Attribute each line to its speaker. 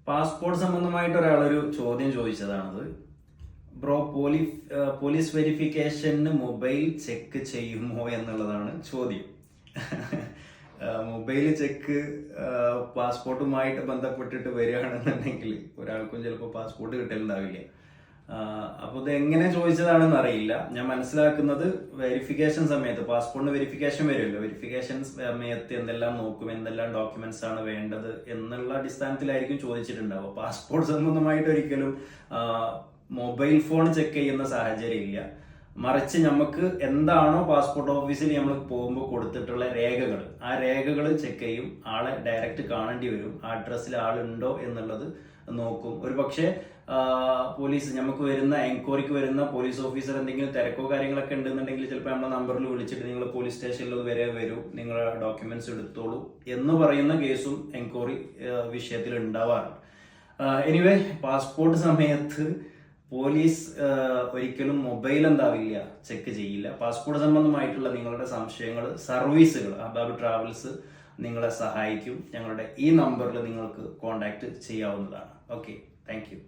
Speaker 1: Passport സംബന്ധമായിട്ട് ഒരാളൊരു ചോദ്യം ചോദിച്ചതാണത്. ബ്രോ, പോലീസ് വെരിഫിക്കേഷന് മൊബൈൽ ചെക്ക് ചെയ്യുമോ എന്നുള്ളതാണ് ചോദ്യം. മൊബൈൽ ചെക്ക് പാസ്പോർട്ടുമായിട്ട് ബന്ധപ്പെട്ടിട്ട് വരികയാണെന്നുണ്ടെങ്കിൽ ഒരാൾക്കും ചിലപ്പോൾ പാസ്പോർട്ട് കിട്ടലുണ്ടാവില്ല. അപ്പോൾ ഇത് എങ്ങനെ ചോദിച്ചതാണെന്ന് അറിയില്ല. ഞാൻ മനസ്സിലാക്കുന്നത് വെരിഫിക്കേഷൻ സമയത്ത് പാസ്പോർട്ടിന് വെരിഫിക്കേഷൻ വരുമല്ലോ, വെരിഫിക്കേഷൻ സമയത്ത് എന്തെല്ലാം നോക്കും, എന്തെല്ലാം ഡോക്യുമെന്റ്സ് ആണ് വേണ്ടത് എന്നുള്ള അടിസ്ഥാനത്തിലായിരിക്കും ചോദിച്ചിട്ടുണ്ടാവുക. പാസ്പോർട്ട് സംബന്ധമായിട്ട് ഒരിക്കലും മൊബൈൽ ഫോൺ ചെക്ക് ചെയ്യുന്ന സാഹചര്യം ഇല്ല. മറിച്ച് നമുക്ക് എന്താണോ പാസ്പോർട്ട് ഓഫീസിൽ നമ്മൾ പോകുമ്പോൾ കൊടുത്തിട്ടുള്ള രേഖകൾ, ആ രേഖകൾ ചെക്ക് ചെയ്യും. ആളെ ഡയറക്റ്റ് കാണേണ്ടി വരും. ആ അഡ്രസ്സിൽ ആളുണ്ടോ എന്നുള്ളത് നോക്കും. ഒരു പക്ഷേ പോലീസ് നമുക്ക് വരുന്ന എൻക്വയറിക്ക് വരുന്ന പോലീസ് ഓഫീസർ എന്തെങ്കിലും തിരക്കോ കാര്യങ്ങളൊക്കെ ഉണ്ടെന്നുണ്ടെങ്കിൽ ചിലപ്പോൾ നമ്മുടെ നമ്പറിൽ വിളിച്ചിട്ട് നിങ്ങൾ പോലീസ് സ്റ്റേഷനിൽ വരെ വരൂ, നിങ്ങളുടെ ഡോക്യുമെന്റ്സ് എടുത്തോളൂ എന്ന് പറയുന്ന കേസും എൻക്വയറി വിഷയത്തിൽ ഉണ്ടാവാറുണ്ട്. എനിവേ, പാസ്പോർട്ട് സമയത്ത് പോലീസ് ഒരിക്കലും മൊബൈൽ എന്താവില്ല, ചെക്ക് ചെയ്യില്ല. പാസ്പോർട്ട് സംബന്ധമായിട്ടുള്ള നിങ്ങളുടെ സംശയങ്ങൾ സർവീസുകൾ അബാബ് ട്രാവൽസ് നിങ്ങളെ സഹായിക്കും. ഞങ്ങളുടെ ഈ നമ്പറിൽ നിങ്ങൾക്ക് കോൺടാക്ട് ചെയ്യാവുന്നതാണ്. Okay, thank you.